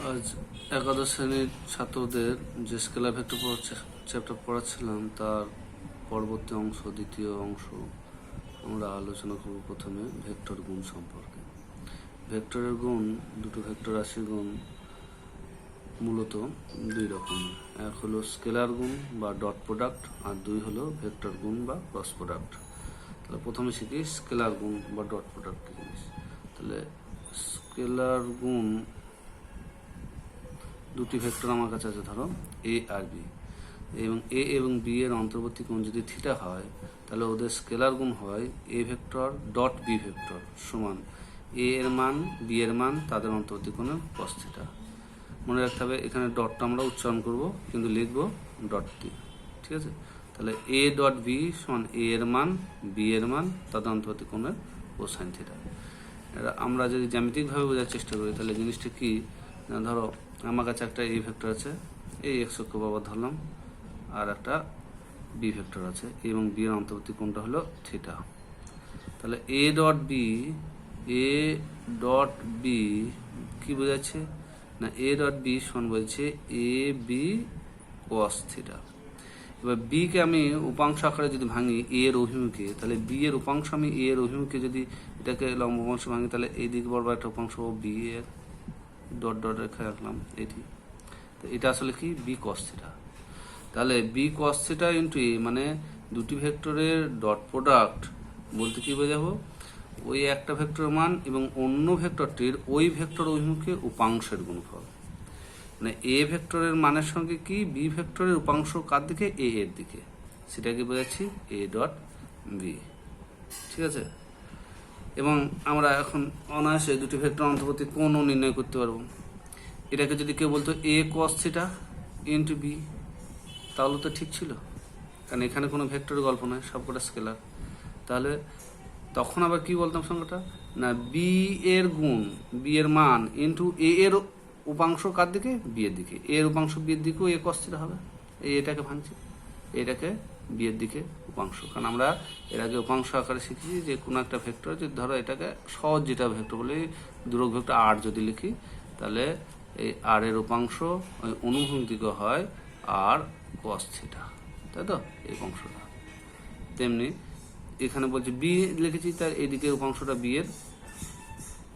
আজ একাদশ শ্রেণীর ছাত্রদের যে স্কেলার ভেক্টর চ্যাপ্টার পড়াচ্ছিলাম তার পরবর্তী অংশ, দ্বিতীয় অংশ আমরা আলোচনা করব। প্রথমে ভেক্টর গুণ সম্পর্কে। ভেক্টরের গুণ, দুটো ভেক্টর রাশির গুণ মূলত দুই রকম। এক হলো স্কেলার গুণ বা ডট প্রোডাক্ট, আর দুই হলো ভেক্টর গুণ বা ক্রস প্রোডাক্ট। তাহলে প্রথমে শিখি স্কেলার গুণ বা ডট প্রোডাক্ট কি জিনিস। তাহলে স্কেলার গুণ, দুটি ভেক্টর আমার কাছে আছে, ধরো এ আর বি, এবং এ এবং বি এর অন্তর্বর্তী কোণ যদি থিটা হয়, তাহলে ওদের স্কেলার গুণ হয় a vector dot b vector সমান এ এর মান বি এর মান তাদের অন্তর্বর্তী কোণের cos থিটা। মনে রাখতে হবে এখানে ডটটা আমরা উচ্চারণ করব, কিন্তু লিখবো ডট দিয়ে, ঠিক আছে। তাহলে এ ডট বি সমান এ এর মান বি এর মান তাদের অন্তর্বর্তী কোণের কোসাইন থিটা। আমরা যদি জ্যামিতিকভাবে বোঝার চেষ্টা করি তাহলে জিনিসটা কি, ধরো আমার কাছে একটা এ ভেক্টর আছে, এই এক্স অক্ষ বরাবর ধরলাম, আর একটা বি ভেক্টর আছে এবং বি এর অন্তর্বর্তী কোণটা হলো থিটা। তাহলে এ ডট বি কি বোঝাচ্ছে না, এ ডট বি সমান বলছে এ বি কস থিটা। এবার বি কে আমি উপাংশ আকারে যদি ভাঙি এ এর অভিমুখে, তাহলে বি এর উপাংশ আমি এ এর অভিমুখে যদি এটাকে লম্ব উপাংশ ভাঙি, তাহলে এই দিক বরাবর একটা উপাংশ বি এর ডট ডট রেখে রাখলাম এটি। তো এটা আসলে কি বি কস থিটা। তাহলে বি কস থিটা ইন্টু এ মানে দুটি ভেক্টরের ডট প্রোডাক্ট বলতে কি বোঝাবো, ওই একটা ভেক্টরের মান এবং অন্য ভেক্টরটির ওই ভেক্টর অভিমুখে উপাংশের গুণফল। মানে এ ভেক্টরের মানের সঙ্গে কি বি ভেক্টরের উপাংশ কার দিকে, এ এর দিকে, সেটাকে বোঝাচ্ছি এ ডট বি, ঠিক আছে। এবং আমরা এখন অনায়াসে দুটি ভেক্টর অন্তর্বর্তী কোণও নির্ণয় করতে পারবো। এটাকে যদি কেউ বলতো এ কস থিটা ইন্টু বি, তাহলে তো ঠিক ছিল, কারণ এখানে কোনো ভেক্টরের গল্প নয়, সবকটা স্কেলার। তাহলে তখন আবার কি বলতাম সংখ্যাটা, না বি এর গুণ বি এর মান ইন্টু এ এর উপাংশ কার দিকে, বি এর দিকে, এর উপাংশ বি এর দিকেও এ কস থিটা হবে। এটাকে ভাঙছি, এটাকে বি এর দিকে উপাংশ, কারণ আমরা এর আগে উপাংশ আকারে শিখেছি যে কোনো একটা ভেক্টর যদি ধরো এটাকে সহজ যেটা ভেক্টর বলি, দূরক ভেক্টর আর যদি লিখি, তাহলে এই আর এর উপাংশ ওই অনুভূমিক দিকে হয় আর কস থিটা, তাই তো এই অংশটা। তেমনি এখানে বলছি বি লিখেছি, তার এদিকে উপাংশটা বি এর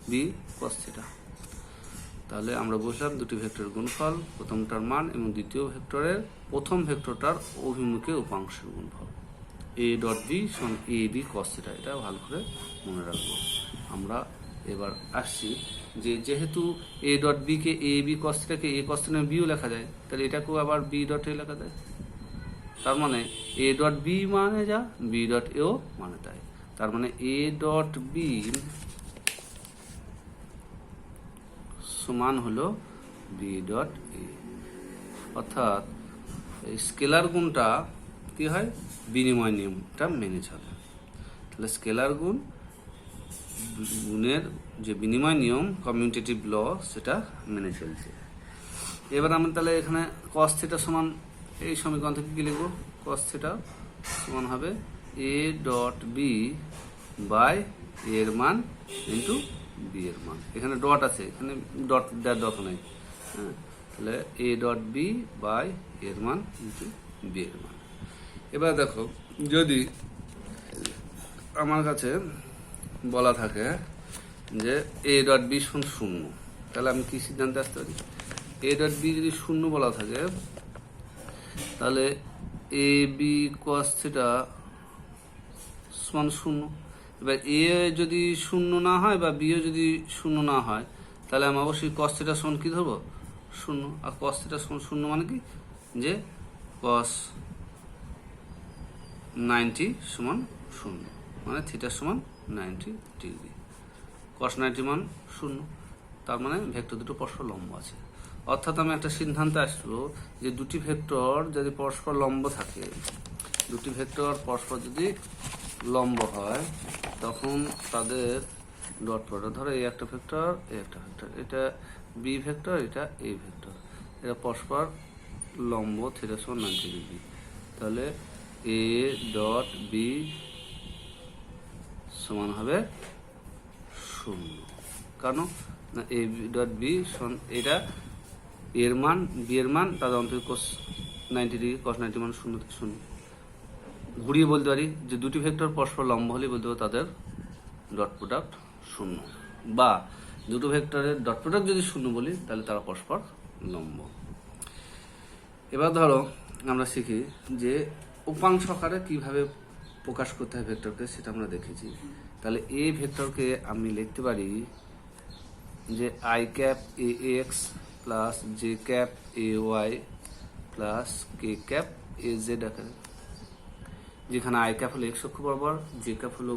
বি কস থিটা। তাহলে আমরা বুঝলাম দুটি ভেক্টরের গুণফল, প্রথমটার মান এবং দ্বিতীয় ভেক্টরের প্রথম ভেক্টরটার অভিমুখে উপাংশের গুণফল। এ ডট বি সমান এ বি কস থিটা, এটা ভালো করে মনে রাখবো। আমরা এবার আসছি যে যেহেতু এ ডট বি কে এ বি কস থিটাকে এ কস থিটা বিও লেখা যায়, তাহলে এটাকেও আবার বি ডট এ লেখা যায়। তার মানে এ ডট বি মানে যা, বি ডট এও মানে তাই। তার মানে এ ডট বি সমান হলো বি ডট এ। অর্থাৎ এই স্কেলার গুণটা কি হয়, বিনিময় নিয়মটা মেনে চলে। তাহলে স্কেলার গুণের যে বিনিময় নিয়ম, কমিউটেটিভ ল, সেটা মেনে চলছে। এবার আমরা তাহলে এখানে কস থিটা সমান, এই সমীকরণ থেকে কি লিখবো, কস থিটা সমান হবে এ ডট বি বাই এর মান ইন্টু বি এর মান। এখানে ডট আছে, এখানে ডট দেওয়ার দরকার নেই, হ্যাঁ। তাহলে এ ডট বি বাই এর মান ইন্টু বি এর মান। এবার দেখো যদি আমার কাছে বলা থাকে যে এ ডট বি সমান শূন্য, তাহলে আমি কি সিদ্ধান্তে আসতে পারি, এ ডট বি যদি শূন্য বলা থাকে তাহলে এ বি কস থিটা সমান শূন্য। এবার এ যদি শূন্য না হয় বা বিও যদি শূন্য না হয়, তাহলে আমি অবশ্যই কস থিটা সমান কি ধরবো, শূন্য। আর কস থিটা সমান শূন্য মানে কি, যে কস 90 সমান শূন্য, মানে থিটা সমান 90 ডিগ্রি, কস 90 মান শূন্য। তার মানে ভেক্টর দুটো পরস্পর লম্ব আছে। অর্থাৎ আমি একটা সিদ্ধান্তে আসবো যে দুটি ভেক্টর যদি পরস্পর লম্ব থাকে, দুটি ভেক্টর পরস্পর যদি লম্ব হয়, তখন তাদের ডট প্রোডাক্ট, ধরো এই একটা ভেক্টর এই একটা ভেক্টর, এটা বি ভেক্টর এটা এ ভেক্টর, এটা পরস্পর লম্ব থিটা সমান 90 ডিগ্রি। তাহলে এ ডট বি সমান হবে শূন্য। কেন না, এ ডট বি এটা এর মান বি এর মান তাদের অন্তরিক cos 90 ডিগ্রি, cos 90 মান 0 থেকে 0। ঘুরিয়ে বলতে পারি যে দুটি ভেক্টর পরস্পর লম্ব হলে বলতে পারবো তাদের ডট প্রোডাক্ট 0, বা দুটো ভেক্টরের ডট প্রোডাক্ট যদি 0 বলি তাহলে তারা পরস্পর লম্ব। এবার ধরো আমরা শিখি যে উপাংশ আকারে কিভাবে প্রকাশ করতে হয় ভেক্টরকে, সেটা আমরা দেখেছি। তাহলে এই ভেক্টরকে আমি লিখতে পারি যে i cap a x plus j cap a y plus k cap a z আকারে, যেখানে আই ক্যাপ হলো এক্স অক্ষ বরাবর, জে ক্যাপ হলো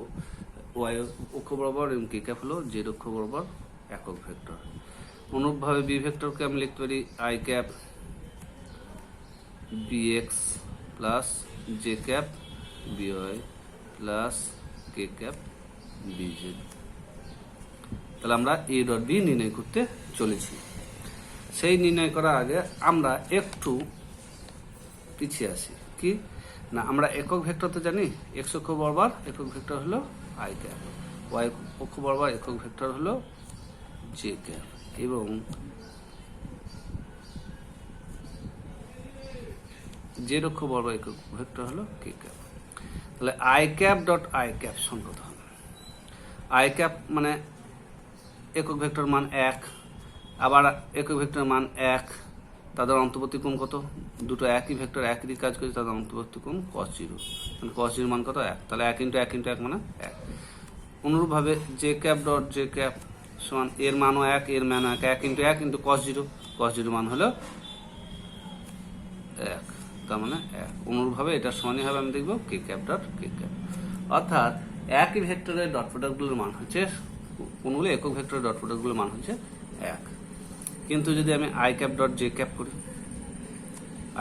ওয়াই অক্ষ বরাবর এবং কে ক্যাপ হলো জেড অক্ষ বরাবর একক ভেক্টর। অনুরূপভাবে বি ভেক্টরকে আমি লিখতে পারি i cap b x plus j cap b y plus k cap b z. তাহলে আমরা এ ডট বি নির্ণয় করতে চলেছি। সেই নির্ণয় করার আগে আমরা একটু পিছিয়ে আসি। কি না, আমরা একক ভেক্টর তো জানি, এক্স অক্ষ বরাবর একক ভেক্টর হলো আই ক্যাপ, ওয়াই অক্ষ বরাবর একক ভেক্টর হলো জে ক্যাপ, এবং জেড অক্ষ বরাবর একক ভেক্টর হলো কে ক্যাপ। তাহলে i cap dot i cap সমান হবে, আই ক্যাপ মানে একক ভেক্টর মান 1, আবার একক ভেক্টর মান 1, তাদের অন্তর্বর্তী কোণ কত, দুটো একই ভেক্টর একই দিকে কাজ করছে, তাদের অন্তর্বর্তী কোণ cos 0, মানে cos 0 মান কত 1, তাহলে 1 × 1 × 1 মানে 1। অনুরূপভাবে j cap dot j cap সমান এর মানও 1, এর মানও 1, 1 × 1 × cos 0, cos 0 মান হলো 1, তার মানে 1। অনুরূপভাবে এটার সমানই হবে, আমি দেখব কে ক্যাপ ডট কে ক্যাপ। অর্থাৎ একই ভেক্টরের ডট প্রোডাক্টগুলোর মান হচ্ছে, কোনগুলো একক ভেক্টরের ডট প্রোডাক্টগুলোর মান হচ্ছে 1। কিন্তু যদি আমি i cap dot j cap করি,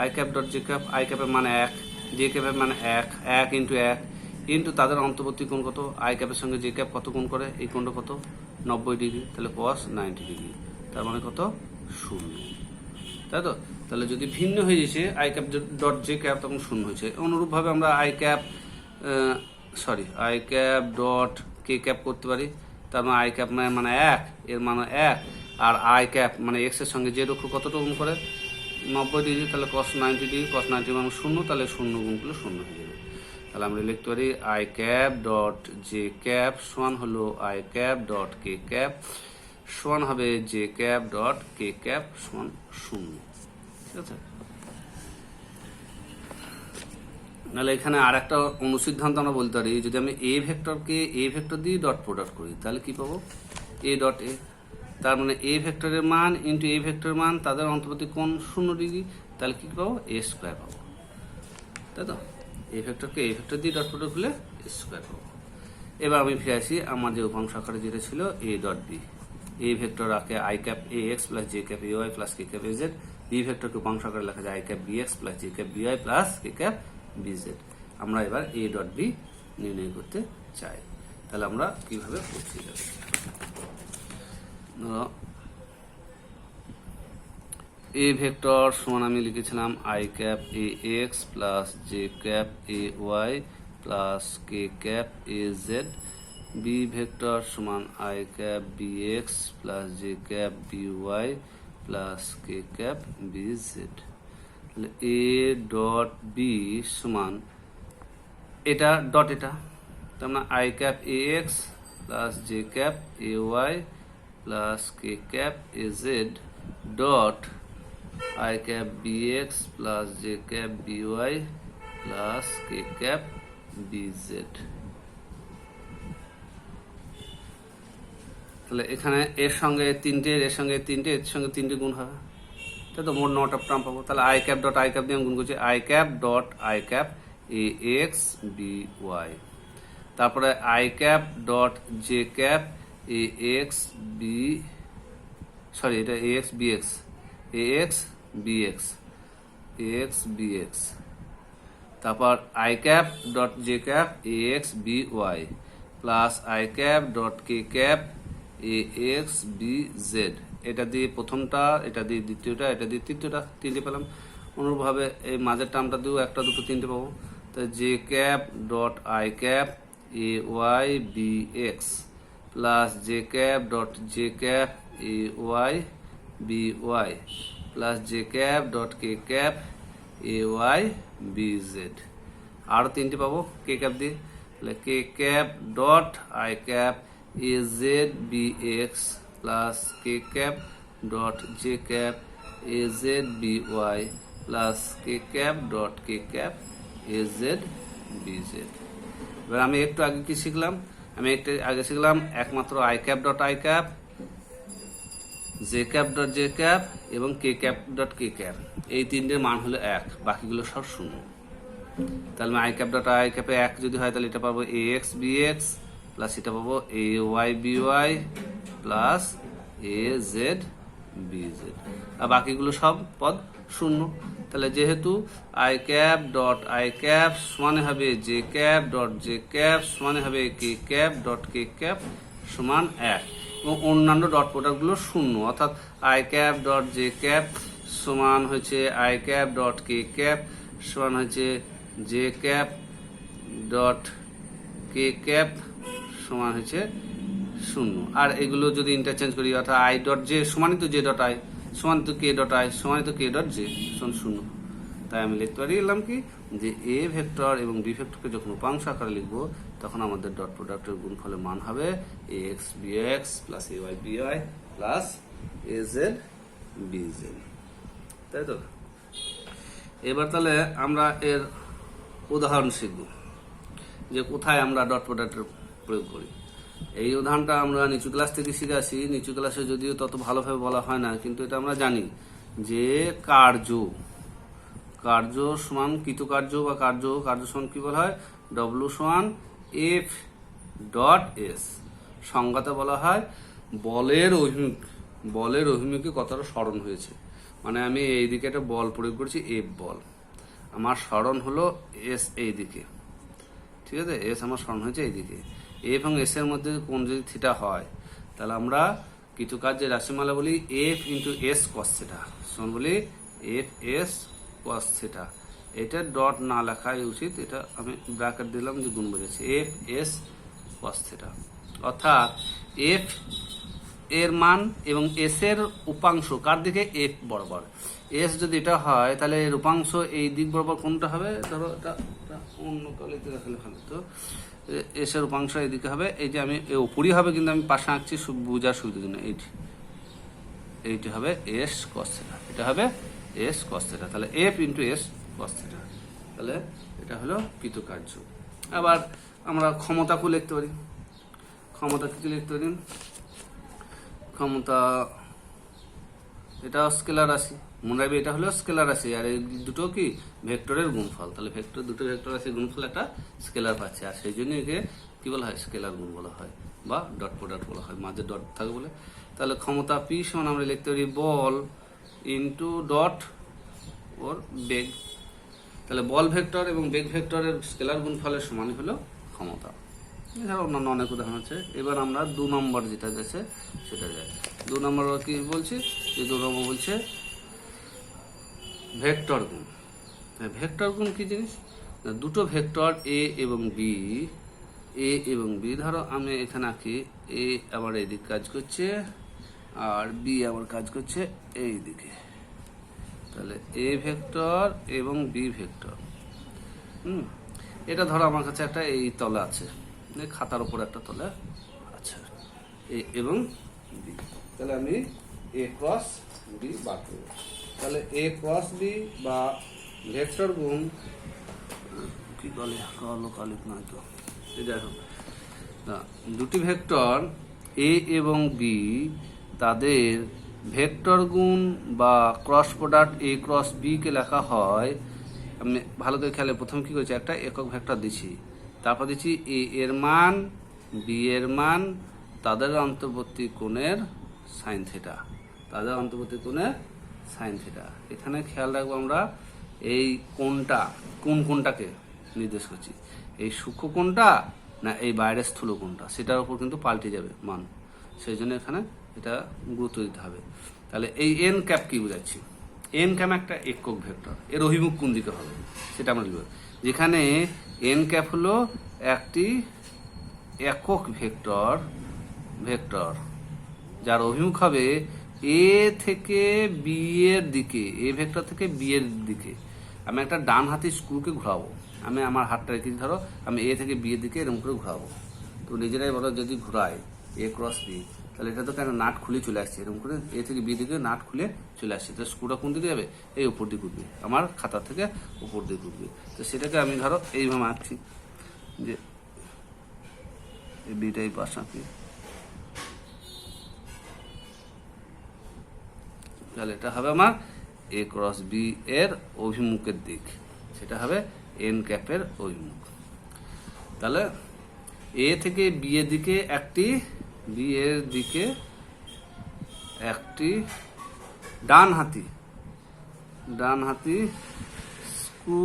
i cap dot j cap, i ক্যাপের মান 1, জে ক্যাপের মান 1, 1 × 1 কিন্তু তাদের অন্তর্বর্তী কোণ কত, আই ক্যাপের সঙ্গে জে ক্যাপ কত কোণ করে, এই কোণটা কত 90 ডিগ্রি, তাহলে cos 90 ডিগ্রি, তার মানে কত 0, তাই তো। তাহলে যদি ভিন্ন হয়ে যাচ্ছে I cap dot j cap, তখন 0 হয়েছে। অনুরূপভাবে আমরা I cap dot k cap করতে পারি, তার মানে আই ক্যাপ মানে 1, এর মানে 1, আর আই ক্যাপ মানে এক্স এর সঙ্গে জেড অক্ষ কতটা গুণ করে 90 ডিগ্রি, তাহলে cos 90 ডিগ্রি, cos 90 মানে 0, তাহলে 0 গুণ করলে 0 হয়ে যাবে। তাহলে আমরা লিখতে পারি i cap dot j cap সমান হলো i cap dot k cap সমান হবে J cap dot k cap সমান 0, ঠিক আছে। তাহলে এখানে আর একটা অনুসিদ্ধান্ত আমরা বলতে পারি, যদি আমি এ ভেক্টরকে এ ভেক্টর দিয়ে ডট প্রোডাক্ট করি তাহলে কি পাবো, এ ডট এ, তার মানে এ ভেক্টরের মান ইন্টু এ ভেক্টরের মান, তাদের অন্তর্বর্তী কোণ 0 ডিগ্রি, তাহলে কি পাবো, এ স্কোয়ার পাবো, তাই তো। এ ভেক্টরকে এ ভেক্টর দিয়ে ডট প্রোডাক্ট করলে এ স্কোয়ার পাবো। এবার আমি ফিরে আসি আমার যে উপাংশ আকারে যেটা ছিল a dot b. A vector আঁকে i cap a x plus j cap a y plus k cap a z. B ভেক্টরকে উপাংশ আকারে লেখা যায় i cap b x plus j cap b y plus k cap b z. আমরা এবার এ dot B নির্ণয় করতে চাই, তাহলে আমরা কিভাবে করছি, এ ভেক্টর সমান আমি লিখেছিলাম i cap a x plus j cap a y plus k cap a z. B vector সমান i cap b x plus j cap b y plus k cap b z. তাহলে a dot B সমান এটা dot এটা, তার মানে i cap a x plus j cap a y plus k cap a z dot i cap b x plus j cap b y plus k cap b z. তাহলে এখানে এর সঙ্গে 3টে, এর সঙ্গে 3টে, এর সঙ্গে 3টে গুণ হবে, তাই তো, মোট 9টা টার্ম পাবো। তাহলে i cap dot i cap দিয়ে আমি গুণ করছি i cap dot i cap a x b y, তারপরে i cap dot j cap a x b, sorry এটা a x b x, a x b x, a x b x, তারপর i cap dot j cap a x b y plus i cap dot k cap a x b z. এটা দিয়ে প্রথমটা, এটা দিয়ে দ্বিতীয়টা, এটা দিয়ে তৃতীয়টা, 3টে পেলাম। অনুরূপভাবে এই মাঝের টার্মটা দিয়েও 1টা 2টো 3টে পাবো। তো j cap dot i cap a y b x plus j cap dot j cap a y b y plus j cap dot k cap a y b z. আরও তিনটে পাবো কে ক্যাপ দিয়ে, তাহলে k cap dot i cap a z b x plus k cap dot j cap a z b y plus k cap dot k cap a z b z. এবার আমি একটু আগে কি শিখলাম, আমি একটু আগে শিখলাম একমাত্র i cap dot i cap, j cap dot j cap এবং k cap dot k cap, এই তিনটের মান হলো 1, বাকিগুলো সব শূন্য। তাহলে আই ক্যাপ ডট আই ক্যাপে 1 যদি হয় তাহলে এটা পাবো a x b x plus এটা পাবো a y b y plus a z b z, আর বাকিগুলো সব পদ শূন্য। তাহলে যেহেতু i cap dot i cap সমানে হবে J cap dot j cap সমানে হবে k cap dot k cap সমান 1, এবং অন্যান্য ডট প্রোডাক্টগুলো শূন্য, অর্থাৎ i cap dot j cap সমান হচ্ছে i cap dot k cap সমান হচ্ছে j cap dot k cap সমান হচ্ছে শূন্য। আর এগুলো যদি ইন্টারচেঞ্জ করি অর্থাৎ আই ডট জে সমানিত জে ডট আই সমানিত কে ডট আই সমানিত কে ডট জে সমান শূন্য। তাই আমি লিখতে পারি এলাম কি যে এ ভেক্টর এবং বি ভেক্টরকে যখন উপাংশ আকারে লিখবো তখন আমাদের ডট প্রোডাক্টের গুণফলের মান হবে a x b x plus a y b y plus a z b z, তাই তো। এবার তাহলে আমরা এর উদাহরণ শিখব যে কোথায় আমরা ডট প্রোডাক্টের প্রয়োগ করি। এই উদাহরণটা আমরা নিচু ক্লাস থেকে শিখে আসি, নিচু ক্লাসে যদিও তত ভালোভাবে বলা হয় না, কিন্তু এটা আমরা জানি যে কার্য সমান কৃতকার্য বা কার্য সমান কি বলা হয়, ডব্লিউ সমান এফ ডট এস। সংজ্ঞাতে বলা হয় বলের অভিমুখে কতটা সরণ হয়েছে, মানে আমি এইদিকে একটা বল প্রয়োগ করছি এফ বল, আমার সরণ হলো এস এইদিকে, ঠিক আছে, এস আমার সরণ হয়েছে এইদিকে। এফ এবং এস এর মধ্যে কোণ যদি থিটা হয় তাহলে আমরা কৃতকার্যের রাশিমালা বলি F into S cos theta সমান বলি এফ এস কস থিটা। এটা ডট না লেখাই উচিত, এটা আমি ব্র্যাকেট দিলাম যে গুণ বোঝাচ্ছে এফ এস কস থিটা, অর্থাৎ এফ এর মান এবং এস এর উপাংশ কার দিকে এফ বরাবর, এস যদি এটা হয় তাহলে এর উপাংশ এই দিক বরাবর কোনটা হবে, ধরো এটা অন্য কালিতে দেখালে ভালো, তো এস এর উপাংশ এদিকে হবে, এই যে আমি উপরই হবে কিন্তু আমি পাশে আঁকছি বোঝার সুবিধার জন্য, এইটি হবে এস কস থিটা, এটা হবে এস কস থিটা, তাহলে F into S cos theta, তাহলে এটা হলো কৃতকার্য। আবার আমরা ক্ষমতাকেও লিখতে পারি, ক্ষমতা কি লিখতে পারি, ক্ষমতা এটা স্কেলার রাশি, মনে রাখবে এটা হলো স্কেলার রাশি, আর এই দুটো কি ভেক্টরের গুণফল, তাহলে দুটো ভেক্টর রাশির গুণফল একটা স্কেলার পাচ্ছে, আর সেই জন্য একে কি বলা হয় স্কেলার গুণ বলা হয় বা ডট প্রোডাক্ট বলা হয়, মাঝে ডট থাকে বলে। তাহলে ক্ষমতা পি সমান আমরা লিখতে পারি বল ইন্টু ডট ওর বেগ, তাহলে বল ভেক্টর এবং বেগ ভেক্টরের স্কেলার গুণফলের সমানই হলো ক্ষমতা। এছাড়া অন্যান্য অনেক উদাহরণ আছে। এবার আমরা 2 নম্বর যেটা আছে সেটা যাই। 2 নম্বর কি বলছি, যে 2 নম্বর বলছে ভেক্টর গুণ। ভেক্টর গুণ কি জিনিস, দুটো ভেক্টর এ এবং বি, ধরো আমি এখানে আঁকি এ আবার এইদিক কাজ করছে আর বি আবার কাজ করছে এই দিকে, তাহলে এ ভেক্টর এবং বি ভেক্টর, এটা ধরো আমার কাছে একটা এই তলা আছে, খাতার উপর একটা তলা আছে এ এবং বি, তাহলে আমি এ ক্রস বি বার করব। তাহলে এ ক্রস বি বা ভেক্টর গুণ কি বলে কালিক না তো, যাই হোক দুটি ভেক্টর এ এবং বি তাদের ভেক্টর গুণ বা ক্রস প্রোডাক্ট এ ক্রস বি কে লেখা হয়, আমি ভালো করে খেয়ালে প্রথম কি করেছি একটা একক ভেক্টর দিচ্ছি, তারপর দিচ্ছি এ এর মান বি এর মান তাদের অন্তর্বর্তী কোণের সাইন থিটা, তাদের অন্তর্বর্তী কোণের সাইন থিটা। এখানে খেয়াল রাখবো আমরা এই কোণটা কোনটাকে নির্দেশ করছি, এই সূক্ষ্ম কোণটা না এই বাইরের স্থূল কোণটা, সেটার উপর কিন্তু পাল্টে যাবে মান, সেই জন্য এখানে এটা গুরুত্ব দিতে হবে। তাহলে এই এন ক্যাপ কি বোঝাচ্ছি, এন ক্যাপ একটা একক ভেক্টর, এর অভিমুখ কোন দিকে হবে সেটা আমরা লিখব, যেখানে এন ক্যাপ হলো একটি একক ভেক্টর যার অভিমুখ হবে এ থেকে বি এর দিকে, এ ভেক্টর থেকে বি এর দিকে আমি একটা ডান হাতি স্ক্রুকে ঘোরাবো। আমি আমার হাতটা রেখে ধরো, আমি এ থেকে বি এর দিকে এরকম করে ঘোরাবো। তো নিজেরাই বলো, যদি ঘোরাই এ ক্রস বি, তাহলে এটা তো কেন নাট খুলে চলে আসছে, এরকম করে এ থেকে বি দিকে নাট খুলে চলে আসছে। তো স্ক্রুটা কোন দিকে যাবে? এই উপর দিকে উঠবে, আমার খাতা থেকে উপর দিকে উঠবে। তো সেটাকে আমি ধরো এইভাবে আঁকছি, যে এই বিটাই পাশ আঁকি, তাহলে এটা হবে আমার এ ক্রস বি এর অভিমুখের দিক, সেটা হবে এন ক্যাপের অভিমুখ। তাহলে এ থেকে বি এর দিকে একটি ডান হাতি স্ক্রু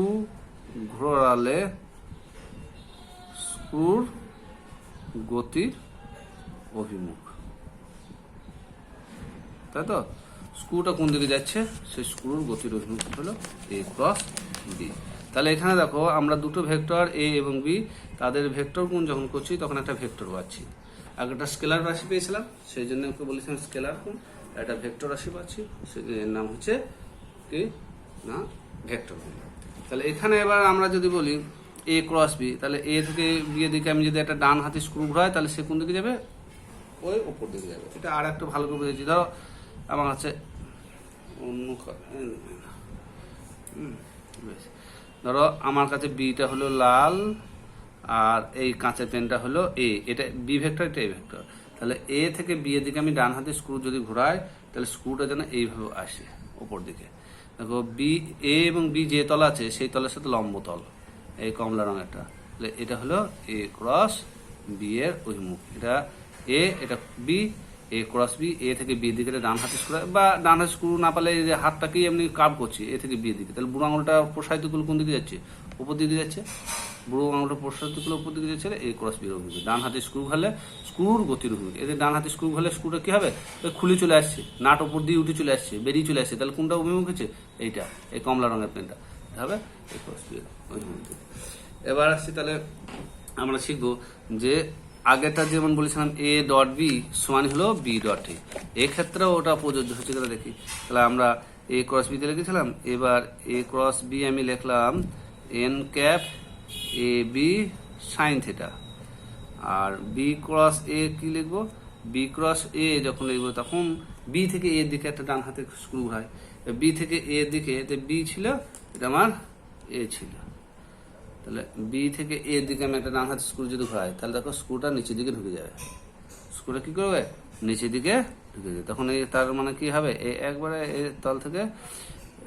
ঘোরালে স্ক্রুর গতির অভিমুখ, তাই তো? স্ক্রুটা কোন দিকে যাচ্ছে, সেই স্ক্রুর গতির অভিমুখ হলো এ ক্রস বি। তাহলে এখানে দেখো, আমরা দুটো ভেক্টর এ এবং বি, তাদের ভেক্টর গুণ যখন করছি তখন একটা ভেক্টর পাচ্ছি। আগে একটা স্কেলার রাশি পেয়েছিলাম, সেই জন্য ওকে বলেছিলাম স্কেলার গুণ। একটা ভেক্টর রাশি পাচ্ছি, এর নাম হচ্ছে কি না ভেক্টর গুণ। তাহলে এখানে এবার আমরা যদি বলি এ ক্রস বি, তাহলে এ থেকে বি এর দিকে আমি যদি একটা ডান হাতি স্ক্রু ঘোরাই, তাহলে সে কোন দিকে যাবে? ওই ওপর দিকে যাবে। এটা আর একটু ভালো করে বুঝেছি। ধরো আমার হচ্ছে ধরো আমার কাছে বিটা হলো লাল, আর এই কাঁচের পেনটা হলো এ, এটা বি ভেক্টর, এটা এ ভেক্টর। তাহলে এ থেকে বি এর দিকে আমি ডান হাতে স্ক্রু যদি ঘোরাই, তাহলে স্ক্রুটা যেন এইভাবে আসে ওপর দিকে। দেখো বি, এ এবং বি যে তল আছে সেই তলের সাথে লম্ব তল, এই কমলা রঙেরটা। তাহলে এটা হলো এ ক্রস বি এর অভিমুখ। এটা এ, এটা বি, এ ক্রস বি। এ থেকে বি দিকে ডান হাতে স্ক্রু, বা ডান হাতে স্ক্রু না পারলে যে হাতটাকেই এমনি কার্ভ করছি এ থেকে বি দিকে, তাহলে বুড়ো আঙুলটা প্রসারিত করলে কোন দিকে যাচ্ছে? উপর দিকে যাচ্ছে। বুড়ো আঙুলটা প্রসারিত করলে উপর দিকে যাচ্ছে, এ ক্রস বি এর অভিমুখ। ডান হাতে স্ক্রু ঘালে স্ক্রুর গতির অভিমুখ। এদের ডান হাতে স্ক্রু ঘালে স্ক্রুটা কি হবে? খুলে চলে আসছে, নাট উপর দিয়ে উঠে চলে আসছে, বেরিয়ে চলে আসছে। তাহলে কোনটা অভিমুখ হচ্ছে? এইটা, এই কমলা রঙের পেনটা হবে এ ক্রস বি এর অভিমুখ। এবার আসছি, তাহলে আমরা শিখবো যে আগেটা যেমন বলেছিলাম এ ডট বি সমান হলো বি ডট এ, এক্ষেত্রেও ওটা প্রযোজ্য হচ্ছে কিনা দেখি। তাহলে আমরা এ ক্রস বিতে লিখেছিলাম, এবার এ ক্রস বি আমি লিখলাম এন ক্যাপ এ বি সাইন থিটা। আর বি ক্রস এ কি লিখবো? বি ক্রস এ যখন লিখবো তখন বি থেকে এর দিকে একটা ডান হাতে স্ক্রু হয়, বি থেকে এর দিকে, বি ছিল, এটা আমার এ ছিল। তাহলে বি থেকে এর দিকে আমি একটা ডান হাতে স্ক্রু যদি ঘোরাই, তাহলে দেখো স্ক্রুটা নিচের দিকে ঢুকে যাবে। স্ক্রুটা কি করবে? নিচের দিকে ঢুকে যাবে। তখন এই তার মানে কি হবে? এই একবারে এই তল থেকে,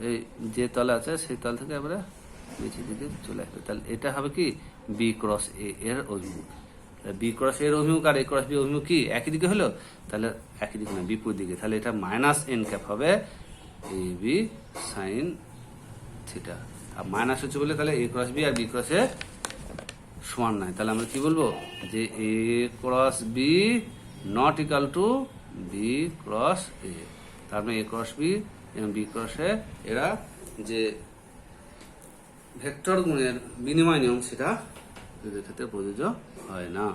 এই যে তলে আছে সেই তল থেকে একবারে নিচের দিকে চলে আসবে। তাহলে এটা হবে কি বি ক্রস এ এর অভিমুখ। বি ক্রস এর অভিমুখ আর এ ক্রস বি অভিমুখ কি একই দিকে হলো? তাহলে একই দিকে না, বিপরীত দিকে। তাহলে এটা মাইনাস এন ক্যাপ হবে এ বি সাইন থিটা। আর মাইনাস হচ্ছে বলে তাহলে এ ক্রস বি আর বি ক্রস এ সমান নয়। তাহলে আমরা কি বলবো? যে a cross b not equal to b cross a. তার মানে এ ক্রস বি এবং বি ক্রস এ এরা যে ভেক্টর গুণের বিনিময় নিয়ম, সেটা এদের ক্ষেত্রে প্রযোজ্য হয় না।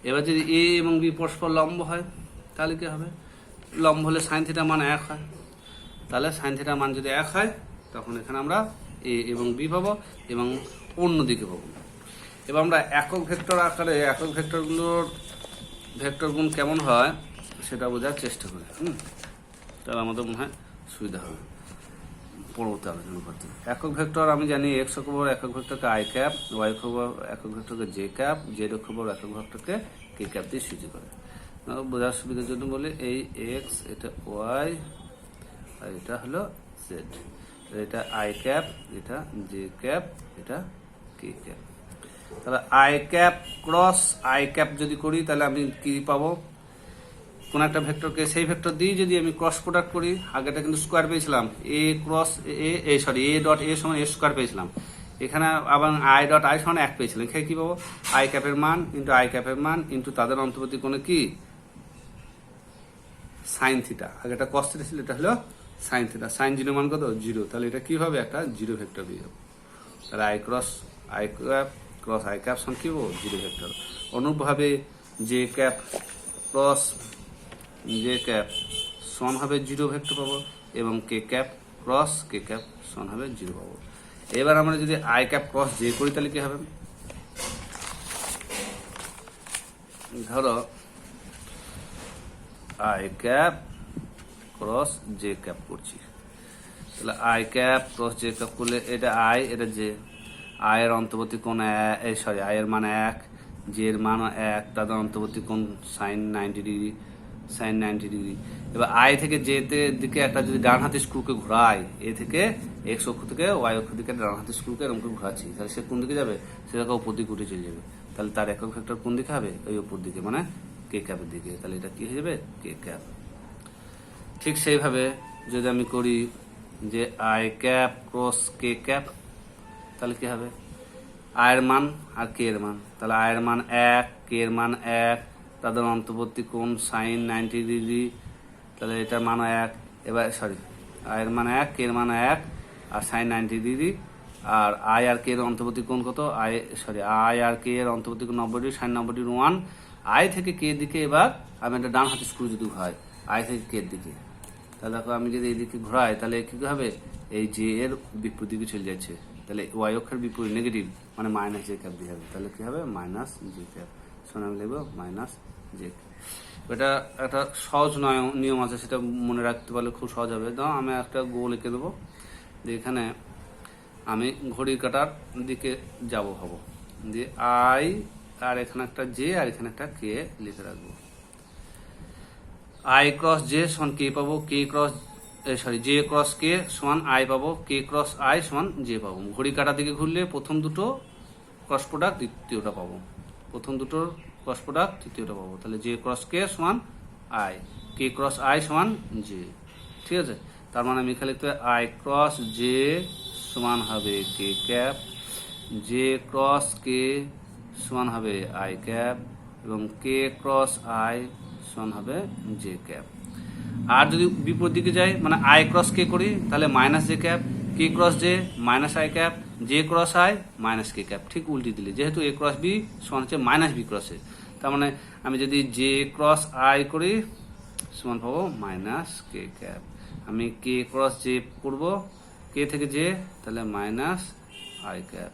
এবার যদি এ এবং বি পরস্পর লম্ব হয়, তাহলে কি হবে? লম্ব হলে সাইন থিটা মান 1 হয়। তাহলে সাইন থিটা মান যদি 1 হয়, তখন এখানে আমরা এ এবং বি পাবো এবং অন্য দিকে পাবো। এবার আমরা একক ভেক্টর আকারে একক ভেক্টরগুলোর ভেক্টর গুণ কেমন হয় সেটা বোঝার চেষ্টা করি। তাহলে আমাদের মনে হয় সুবিধা হবে পরবর্তী আলোচনা করতে। একক ভেক্টর আমি জানি এক্স অক্ষ বরাবর একক ভেক্টরকে আই ক্যাপ, ওয়াই অক্ষ বরাবর একক ভেক্টরকে জে ক্যাপ, জেড অক্ষ বরাবর একক ভেক্টরকে কে ক্যাপ দিয়ে সূচি করে। বোঝার সুবিধার জন্য বলি এই এক্স, এটা ওয়াই, আর এটা হলো জেড। এটা আই ক্যাপ, এটা জে ক্যাপ, এটা কে ক্যাপ। তাহলে i cap cross i cap যদি করি, তাহলে আমি কি পাবো? কোন একটা ভেক্টরকে সেই ভেক্টর দিয়ে যদি আমি ক্রস প্রোডাক্ট করি, আগেটা কিন্তু স্কোয়ার পেয়েছিলাম, a cross a sorry a dot a সমান এ স্কোয়ার পেয়েছিলাম। এখানে আবার আই ডট আই সমান 1 পেয়েছিলাম। এখানে কি পাবো? আই ক্যাপের মান ইন্টু আই ক্যাপের মান ইন্টু তাদের অন্তর্বর্তী কোণে কি সাইন থিটা। আগেটা কস থিটা ছিল, এটা হলো সাইন থিটা। সাইন জিরো মান কত? 0। তাহলে এটা কি হবে? একটা জিরো ভেক্টর পেয়ে যাবো। তাহলে i cross i cap cross i cap সমান কি হবো? Zero vector. অনুরূপভাবে j cap cross j cap সমান হবে 0 ভেক্টর পাবো, এবং k cap cross k cap সমান হবে 0 পাবো। এবার আমরা যদি আই ক্যাপ ক্রস জে করি তাহলে কি হবে, ধরো I cap cross j cap করছি, তাহলে i cap cross j cap করলে এটা আই এটা জে, আয়ের অন্তর্বর্তী কোণ আয়ের মান 1, জে এর মান 1, তাদের অন্তর্বর্তী কোণ সাইন 90 ডিগ্রি। এবার আই থেকে জে দিকে একটা যদি ডান হাতে স্ক্রুকে ঘোরাই, এ থেকে এক্স অক্ষ থেকে ওয়াই অক্ষ দিকে ডান হাতে স্ক্রুকে এরকম করে ঘোরাচ্ছি, তাহলে সে কোন দিকে যাবে, সেটাকে উপর দিকে উঠে চলে যাবে। তাহলে তার একক ভেক্টর কোন দিকে হবে, ওই উপর দিকে, মানে কে ক্যাপের দিকে। তাহলে এটা কি হয়ে যাবে, কে ক্যাপ। ঠিক সেইভাবে যদি আমি করি যে i cap cross k cap, তাহলে কি হবে, আয়ের মান আর কে এর মান, তাহলে আয়ের মান 1, কে এর মান 1, তাদের অন্তর্বর্তী কোণ সাইন 90 ডিগ্রি, তাহলে এটার মান 1। এবার আয়ের মান 1, কে এর মান 1 আর সাইন 90 ডিগ্রি, আর আই আর কে এর অন্তর্বর্তী কোণ কত, আই আর কে এর অন্তর্বর্তী কোণ 90 ডিগ্রি, সাইন 90 ডিগ্রি 1। আই থেকে কে দিকে এবার আমি একটা ডান হাতে স্ক্রু যদি ঘোরাই আই থেকে কে দিকে, তাহলে দেখো আমি যদি এইদিকে ঘোরাই তাহলে কি হবে, এই জে এর বিপরীত দিকে চলে যাচ্ছে, তাহলে ওয়াই অক্ষের বিপরীত নেগেটিভ, মানে মাইনাস জে ক্যাপ দিয়ে হবে, তাহলে কি হবে মাইনাস জে ক্যাপ। শোনা আমি লিখবো মাইনাস জে ক্যাপ। এটা একটা সহজ নিয়ম আছে, সেটা মনে রাখতে পারলে খুব সহজ হবে। দাও আমি একটা গোল লিখে দেবো, যে এখানে আমি ঘড়ির কাটার দিকে যাব হব, দিয়ে আই আর এখানে একটা জে আর এখানে একটা কে লিখে রাখবো। আই ক্রস জে সমান কে পাবো, কে ক্রস জে ক্রস কে সমান আই পাবো, কে ক্রস আই সমান জে পাবো। ঘড়ি কাটার দিকে ঘুরলে প্রথম দুটো ক্রস প্রোডাক্ট দ্বিতীয়টা পাবো, প্রথম দুটোর ক্রস প্রোডাক্ট তৃতীয়টা পাবো। তাহলে জে ক্রস কে সমান আই, কে ক্রস আই সমান জে। ঠিক আছে, তার মানে আমি এখানে লিখতে হবে আই ক্রস জে সমান হবে k cap, J cross k সমান হবে আই ক্যাপ, এবং কে ক্রস আই সমান হবে জে ক্যাপ। আর যদি বিপরীত দিকে যাই, মানে আই ক্রস কে করি, তাহলে minus j cap, K cross J minus i cap, J cross I minus k cap. ঠিক উল্টি দিলে, যেহেতু এ ক্রস বি সমান হচ্ছে মাইনাস বি ক্রস এ, তার মানে আমি যদি জে ক্রস আই করি সমান পাবো মাইনাস কে ক্যাপ। আমি কে ক্রস জে করবো, কে থেকে জে, তাহলে মাইনাস আই ক্যাপ,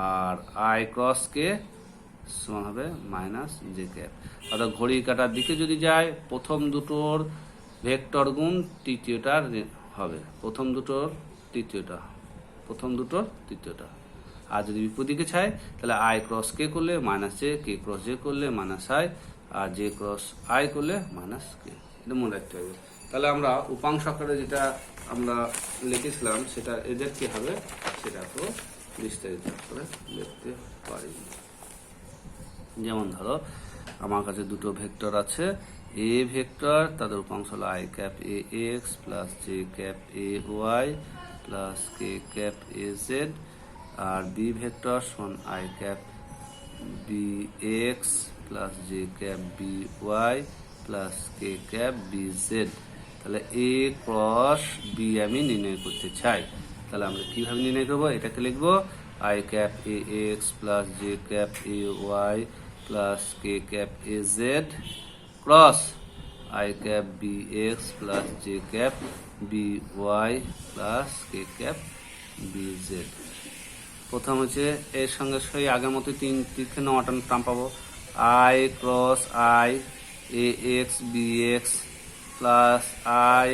আর আই ক্রস কে সমান হবে মাইনাস জে ক্যাপ। অর্থাৎ ঘড়ি কাটার দিকে যদি যায়, প্রথম দুটোর ভেক্টর গুণ তৃতীয়টার হবে, প্রথম দুটোর তৃতীয়টা। আর যদি বিপরীত দিকে চাই, তাহলে আই ক্রস কে করলে minus j, k cross j করলে মাইনাস আই, আর জে ক্রস আই করলে মাইনাস কে। এটা মনে রাখতে হবে। তাহলে আমরা উপাংশ আকারে যেটা আমরা লিখেছিলাম, সেটা এদের কি হবে সেটা তো বিস্তারিত করে লিখতে পারি। যেমন ধরো আমার কাছে দুটো ভেক্টর আছে, এ ভেক্টর, তাদের উপাংশ হলো i cap a x plus j cap a y plus k cap a z, আর বি ভেক্টর সমান i cap b x plus j cap b y plus k cap b z. তাহলে a cross B আমি নির্ণয় করতে চাই, তাহলে আমরা কিভাবে নির্ণয় করবো, এটাকে লিখবো i cap a x plus j cap a y plus k cap a z cross i cap b x plus j cap b y plus k cap b z. প্রথম হচ্ছে এর সঙ্গে সেই আগের মতো তিন তিনটে নটা টার্ম পাবো, i cross i a x b x plus i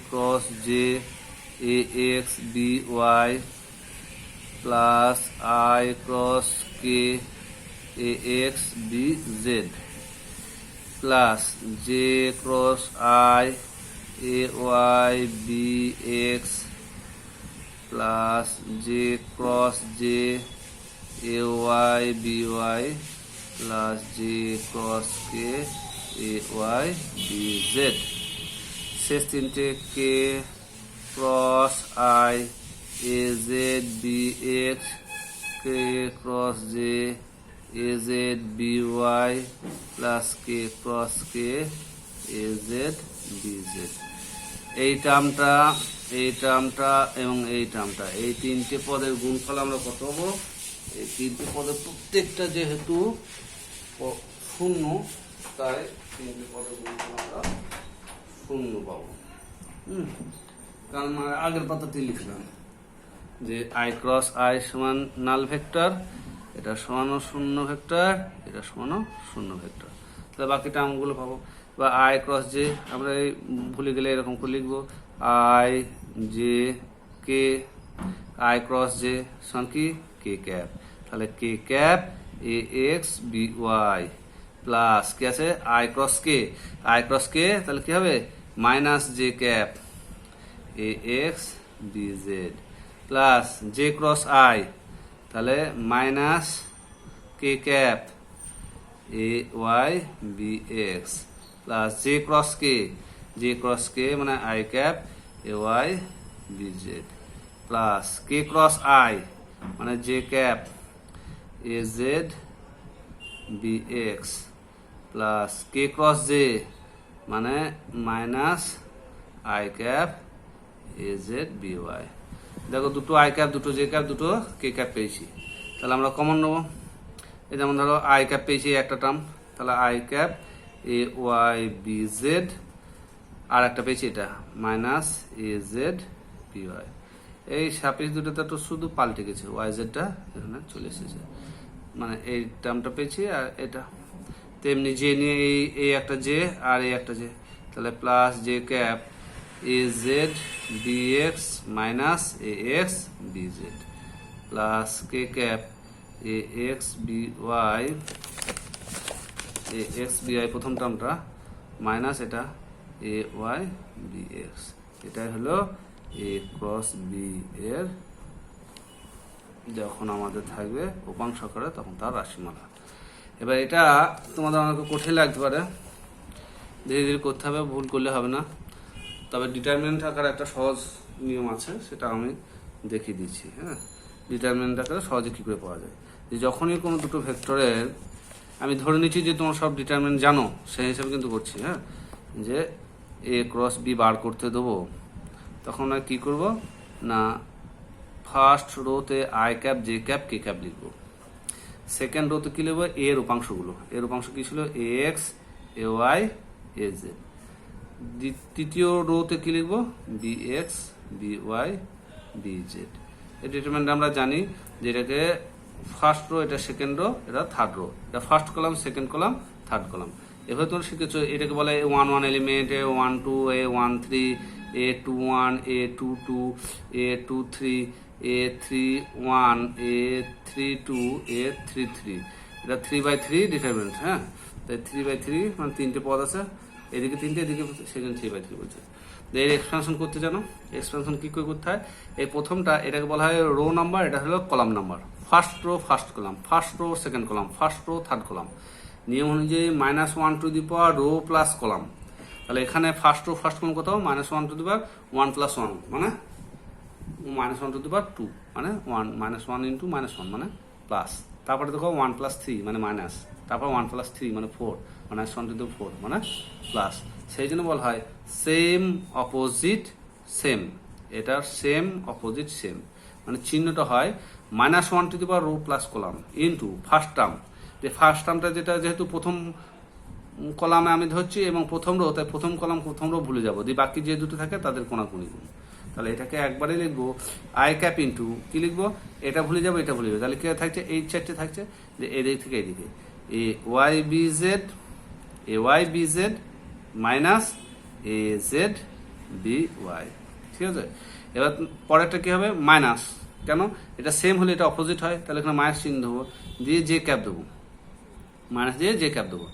cross j a x b y plus i cross k a x b z plus j cross i a y b x plus j cross j a y b y plus j cross k a y b z. শেষ তিনটে k cross i a z b x, k cross j a z b y plus k cross k a z b z. এই টার্মটা এবং এই টার্মটা, এই তিনটে পদের গুণফল আমরা কত পাবো, এই তিনটে পদের প্রত্যেকটা যেহেতু শূন্য, অবস্থায় তিনটি পদের গুণফল আমরা শূন্য পাবো। কারণ আগের পাতাতে লিখলাম যে আই ক্রস আই সমান নাল ভেক্টর, এটা সমানও শূন্য ভেক্টর, এটা সমানও শূন্য ভেক্টর। তাহলে বাকি টার্মগুলো পাবো। বা আই ক্রস জে আমরা এই ভুলে গেলে এরকম করে লিখবো i j k, i cross j সমান কি কে ক্যাপ, তাহলে k cap a x b y plus কি আছে i cross k, i cross k তাহলে কি হবে minus j cap a x b z plus j cross i তাহলে minus k cap a y b x plus j cross k মানে i cap a y b z plus k cross i মানে j cap a z b x plus k cross j মানে minus i cap a z b y. দেখো দুটো i cap, দুটো j cap, দুটো k cap পেয়েছি, তাহলে আমরা common নেবো। এই যেমন ধরো আই ক্যাপ পেয়েছি একটা টার্ম, তাহলে i cap a y b z, আর একটা পেয়েছি এটা minus a z b y. এই সাপেক্ষ দুটোতে তো শুধু পাল্টে গেছে, ওয়াই জেডটা এখানে চলে এসেছে, মানে এই টার্মটা পেয়েছি আর এটা। তেমনি জে নিয়ে এই একটা জে আর এই একটা জে, তাহলে plus j cap a z b x minus a x b z plus k cap a x b y প্রথম টার্মটা মাইনাস এটা এ ওয়াই বি এক্স। এটাই হলো এ ক্রস বি এর যখন আমাদের থাকবে উপাংশ আকারে তখন তার রাশিমালা। এবার এটা তোমাদের অনেক কঠিন লাগতে পারে, ধীরে ধীরে করতে হবে, ভুল করলে হবে না। তবে ডিটারমিনেন্ট আকারে একটা সহজ নিয়ম আছে, সেটা আমি দেখিয়ে দিচ্ছি। হ্যাঁ, ডিটারমিনেন্ট আকারে সহজে কী করে পাওয়া যায়, যে যখনই কোনো দুটো ভেক্টরের, আমি ধরে নিচ্ছি যে তোমার সব ডিটারমিনেন্ট জানো, সেই হিসাবে কিন্তু করছি। হ্যাঁ, যে এ ক্রস বি বার করতে দেবো, তখন আর কী করবো না, ফার্স্ট রোতে i cap j cap k cap লিখবো, সেকেন্ড রোতে কী লিখবো এর উপাংশগুলো, এর উপাংশ কী ছিল a x a y a z, তৃতীয় রোতে কী লিখবো b x b y b z. এই ডিটারমিনেন্ট আমরা জানি যে এটাকে ফার্স্ট রো, এটা সেকেন্ড রো, এটা থার্ড রো, এটা first column, second column, third column. এভাবে তোমরা শিখেছো। এটাকে বলে A11 element, A12, A13, A21, A22, A23, A31, A32, A33। এটা 3/3 ডিটারমিনেন্ট। হ্যাঁ, তাই 3/3 মানে তিনটে পদ আছে, এদিকে তিনটে, এদিকে সেখানে 3/3 বলছে। এর এক্সপেনশন করতে জানো, এক্সপেনশন কি করে করতে হয়, এই প্রথমটা এটাকে বলা হয় রো নাম্বার, এটা হলো column number. First row first column, first row second column, first row third column. নিয়ম অনুযায়ী -1 to the power row plus column, তাহলে এখানে ফার্স্ট রো ফার্স্ট কলাম কত -1 টু দি পাওয়ার 1 + 1 মানে -1 টু দি পাওয়ার 2 মানে 1 -1 into -1 মানে প্লাস, তারপরে দেখো 1 + 3 মানে মাইনাস, তারপর 1 + 3 মানে 4, -1 টু দি 4 মানে প্লাস। সেই জন্য বলা হয় সেম অপোজিট সেম, এটার সেম অপোজিট সেম, মানে চিহ্নটা হয় -1 to the power row plus column into first term, যে ফার্স্ট টার্মটা যেটা যেহেতু প্রথম কলামে আমি ধরছি এবং প্রথম রো, তাই প্রথম কলাম প্রথম রো ভুলে যাবো, দিয়ে বাকি যে দুটো থাকে তাদের কোনাকুনি গুণ। তাহলে এটাকে একবারে লিখবো আই ক্যাপ ইন্টু কি লিখবো, এটা ভুলে যাবো, এটা ভুলে যাবো, তাহলে কি থাকছে এই চারটে থাকছে, যে এদিক থেকে এদিকে a y b z minus a z b y. ঠিক আছে, এবার পরেরটা কি হবে মাইনাস, কেন এটা সেম হলে এটা অপোজিট হয়, তাহলে এখানে মাইনাস চিহ্ন দেবো, দিয়ে জে ক্যাপ দেবো, মাইনাস দিয়ে জে ক্যাপ দেবো,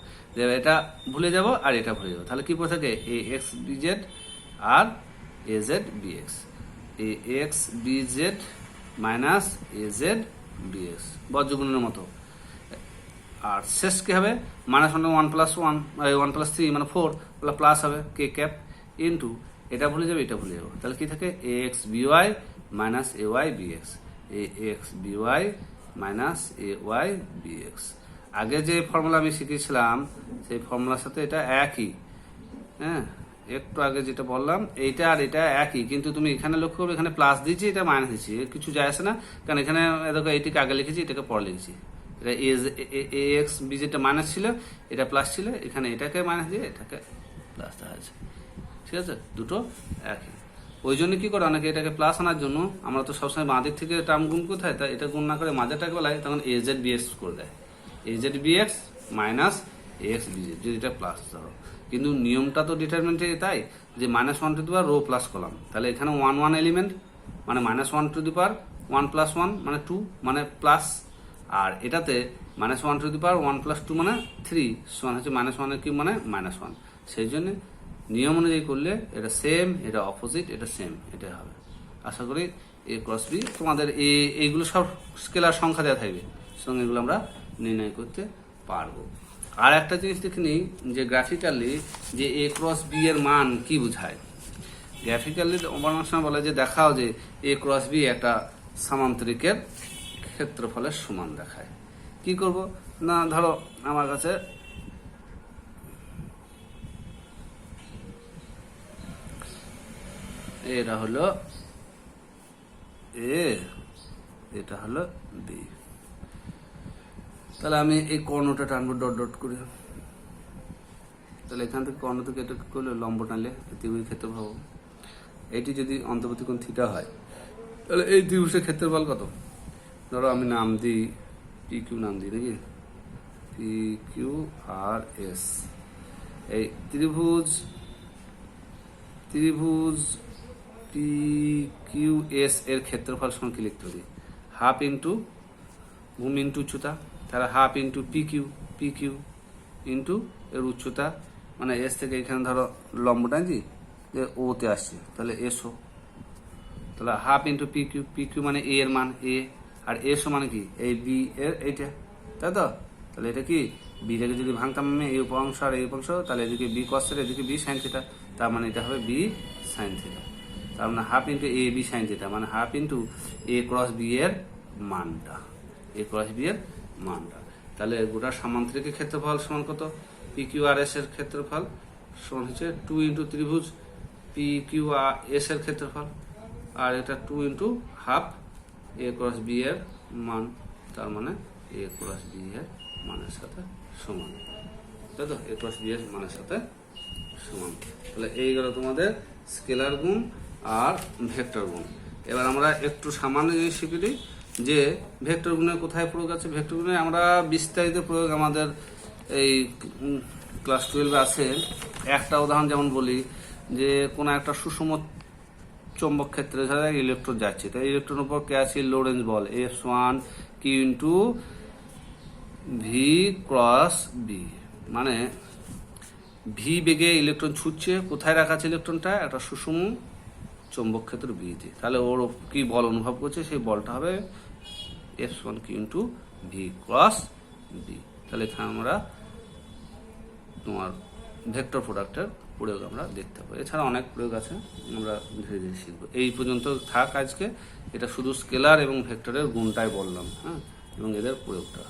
এটা ভুলে যাব আর এটা ভুলে যাবো, তাহলে কি পড়ে থাকে এ এক্স বি জেড আর a z b x, a x b z minus a z b x বজ্রগুণের মতো। আর শেষ কি হবে -1 + 1 + 3 মানে 4 প্লাস হবে কে ক্যাপ ইন্টু এটা ভুলে যাবে, এটা ভুলে যাবো, তাহলে কি থাকে a x b Y minus A y b x, a x b Y minus A y b x. আগে যে ফর্মুলা আমি শিখেছিলাম সেই ফর্মুলার সাথে এটা একই। হ্যাঁ, একটু আগে যেটা বললাম এইটা আর এটা একই, কিন্তু তুমি এখানে লক্ষ্য করবে এখানে প্লাস দিয়েছি, এটা মাইনাস দিচ্ছি, কিছু যায় আসে না, কারণ এখানে দেখো এইটিকে আগে লিখেছি, এটাকে পরে লিখেছি, এটা এ এক্স বি যেটা মাইনাস ছিল এটা প্লাস ছিল, এখানে এটাকে মাইনাস দিয়ে এটাকে প্লাস দেওয়া আছে, ঠিক আছে, দুটো একই। ওই জন্য কি করে অনেকে এটাকে প্লাস আনার জন্য, আমরা তো সবসময় বাঁ দিক থেকে টার্ম গুণ কোথায়, তাই এটা গুণ না করে মাঝেটাকে বলায়, তখন এ জেড বি এক্স করে দেয়, a z b x minus a x b z, যদি এটা প্লাস ধরো। কিন্তু নিয়মটা তো ডিটারমিনেন্টে তাই যে minus one to the power row plus column, তাহলে এখানে 1 1 এলিমেন্ট মানে minus one to the power 1 plus 1 মানে 2 মানে প্লাস, আর এটাতে minus one to the power 1 plus 2 মানে 3 সমান হচ্ছে মাইনাস ওয়ানের কিউব মানে মাইনাস 1। সেই জন্য নিয়ম অনুযায়ী করলে এটা সেম, এটা অপোজিট, এটা সেম, এটা হবে। আশা করি এ ক্রস বি তোমাদের এইগুলো সব স্কেলার সংখ্যা দেওয়া থাকবে, সঙ্গে এগুলো আমরা নির্ণয় করতে পারবো। আর একটা জিনিস দেখে নিই যে গ্রাফিক্যালি যে এ ক্রস বি এর মান কি বোঝায়। গ্রাফিক্যালি অনেক সময় বলে যে দেখাও যে এ ক্রস বি একটা সামান্তরিকের ক্ষেত্রফলের সমান দেখায়। কি করব না, ধরো আমার কাছে এটা হলো এ, এটা হলো বি, তাহলে আমি এই কর্ণটা টানবো ডট ডট করে, তাহলে এখান থেকে কর্ণ থেকে এটা করলে লম্ব টানলে ত্রিভুজ ক্ষেত্র পাবো। এটি যদি অন্তর্বর্তী কোণ থিটা হয় তাহলে এই ত্রিভুজের ক্ষেত্রফল কত, ধরো আমি নাম দিই পি কিউ, নাম দিই নাকি পি কিউ আর এস। এই ত্রিভুজ পি কিউ এস এর ক্ষেত্রফল সমান কি লিখতে হবে, হাফ ইন্টু ভূমি ইন্টু উচ্চতা, তাহলে half into p q into এর উচ্চতা, মানে এস থেকে এখানে ধরো লম্বটা যে ওতে আসছে তাহলে এসও, তাহলে হাফ ইন্টু পি কিউ মানে এ এর মান এ, আর এসও মানে কি এই বি এর এইটা, তাই তো। তাহলে এটা কি বিটাকে যদি ভাঙতাম আমি এই উপাংশ আর এই উপাংশ, তাহলে এদিকে বি কস থিটা, এদিকে বি সাইন থিটা, তার মানে এটা হবে বি সাইন থিটা। তার মানে হাফ ইন্টু এ বি সাইন থিটা মানে হাফ ইন্টু এ ক্রস বি এর মানটা, এ ক্রস বি এর মানটা। তাহলে গোটা সামান্তরিকের ক্ষেত্রফল সমান কত, পি কিউ আর এস এর ক্ষেত্রফল সমান হচ্ছে 2 ইন্টু ত্রিভুজ পি কিউ আর এস এর ক্ষেত্রফল, আর এটা 2 ইন্টু হাফ এ ক্রস বি এর মান, তার মানে এ ক্রস বি এর মানের সাথে সমান, তাই তো, এ ক্রস বি এর মানের সাথে সমান। তাহলে এই গেল তোমাদের স্কেলার গুণ আর ভেক্টর গুণ। এবার আমরা একটু সামান্য জিনিস শিখে দিই যে ভেক্টর গুণের কোথায় প্রয়োগ আছে। ভেক্টর গুণে আমরা বিস্তারিত প্রয়োগ আমাদের এই ক্লাস 12 আছে। একটা উদাহরণ যেমন বলি যে কোনো একটা সুষম চৌম্বক ক্ষেত্রে ধরো ইলেকট্রন যাচ্ছে, তাই ইলেকট্রন উপর কে আছে লোরেন্জ বল F1 q into v cross b, মানে ভি বেগে ইলেকট্রন ছুটছে, কোথায় রাখা আছে ইলেকট্রনটা, একটা সুষম চৌম্বক ক্ষেত্র বিতে, তাহলে ওর কি বল অনুভব করছে সেই বলটা হবে F1 q into v cross b. তাহলে এখানে আমরা তোমার ভেক্টর প্রোডাক্টের প্রয়োগ আমরা দেখতে পাবো। এছাড়া অনেক প্রয়োগ আছে, আমরা ধীরে ধীরে শিখবো। এই পর্যন্ত থাক আজকে, এটা শুধু স্কেলার এবং ভেক্টরের গুণটাই বললাম, হ্যাঁ, এবং এদের প্রয়োগটা।